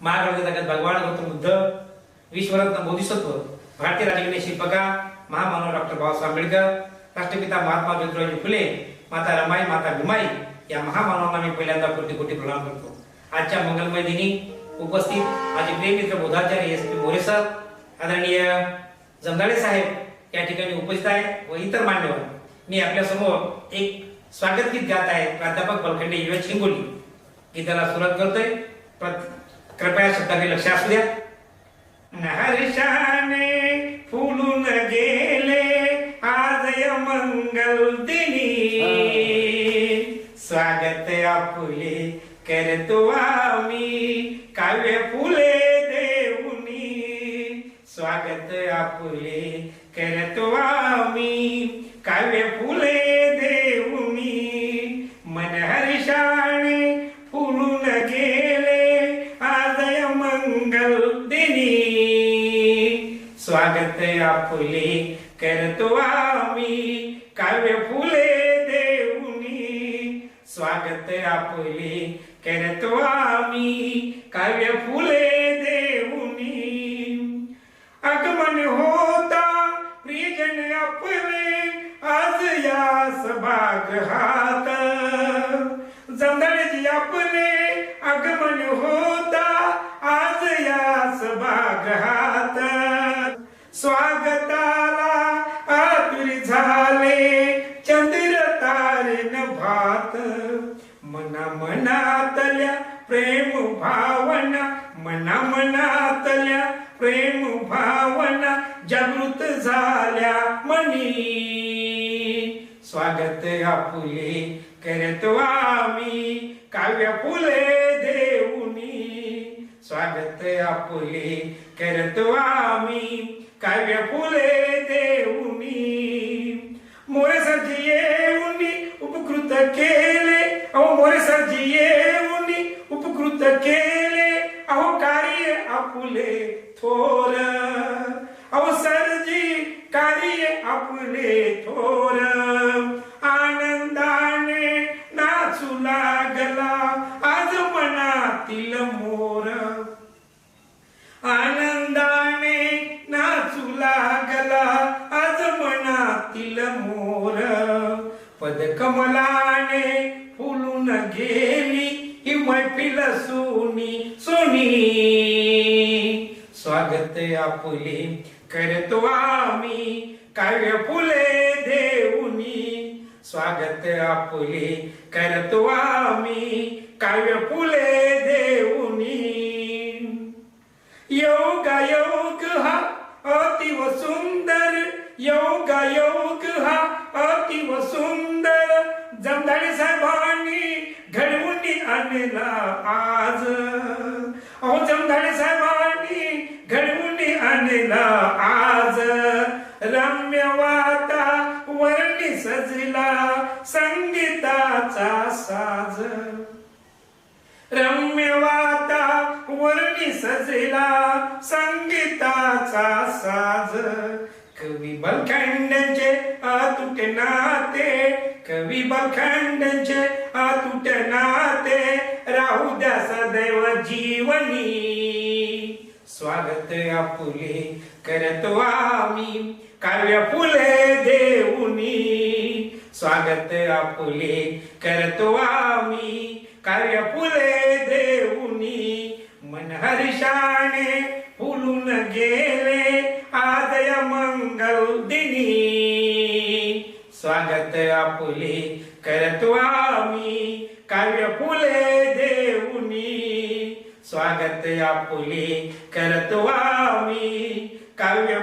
महाराष्ट्र जगत भगवान गौतम बुद्ध, विश्वरत्न बोधिसत्व, भारतीय राज्यघटने शिल्पकार महामानव डॉक्टर बाबासाहेब आंबेडकर, राष्ट्रपिता महात्मा ज्योतिराव फुले, माता रमाई, माता भीमाई या महामानवांना मी पहिल्यांदा कोटी कोटी प्रणाम करतो। आजच्या मंगलमय दिनी उपस्थित माझे प्रिय मित्र बोधाचार्य एस पी मोरे सर, आदरणीय जमदाडे साहेब या ठिकाणी उपस्थित आहे व इतर मान्यवर, मी आपल्या समोर एक स्वागत गीत गात आहे। प्राध्यापक बलखंडे युवक हिंगोली गीताला सुरुवात करतोय, कृपया शब्दाकडे लक्ष असू द्या। हर्षाने फुलून गेले आज या मंगल दिनी, स्वागत आपुले करतो आम्ही काव्य फुले देऊनी, स्वागत आपुले करतो आम्ही काव्य फुले देऊनी, मन हर्षाने फुलून गेले आज या मंगल दिनी, स्वागत आपुले करतो आम्ही काव्य फुले देऊनी, स्वागत आपुले करतो आम्ही काव्य फुले देऊनी। आगमन होता प्रियजन आपले आज या सभागृहात, जमदाडेजी आपले आगमन होता आज या सभागृहात, स्वागताला आतुर झाले चंद्र तारेन भात, मना मनातल्या प्रेम भावना, मना मनातल्या प्रेम भावना जागृत झाल्या मनी, स्वागत आपुले करतो आम्ही काव्य फुले देऊनी, स्वागत आपुले करतो आम्ही काव्य फुले देऊनी। मोरे सरजी येऊनी उपकृत केले, अहो मोरे सरजी येऊनी उपकृत केले, अहो कार्य आपुले थोर, अहो सरजी कार्य आपुले थोर, आनंदाने नाचू लागला आज मनातील मोर, आनंदाने नाचू लागला आज मनातील मोर, पदकमलाने फुलून गेली ही मैफिल सोनी सोनी, स्वागत आपुले करतो आम्ही काव्य फुले देऊनी, स्वागत आपुले करतो आम्ही काव्य फुले देऊनी। योगायोग हा अतिव सुंदर, योगायोग हा अतिव सुंदर, जमदाडे साहेबांनी घडवून आणला आज, अहो जमदाडे साहेबांनी घडवून आणला आज, रम्य वातावरणी सजला संगीताचा साज, रम्य वातावरणी सजला संगीताचा साज, कवी बलखंडांचे अतूट नाते, कवी बलखंडांचे अतूट नाते राहू द्या सदैव जीवनी, स्वागत आपुले करतो आम्ही काव्य फुले देऊनी, स्वागत आपुले करतो आम्ही काव्य फुले देऊनी, मन हर्षाने फुलून गेले आज या मंगल दिनी, स्वागत आपुले करतो आम्ही काव्य फुले देऊनी, स्वागत आपुले करतो आम्ही काव्य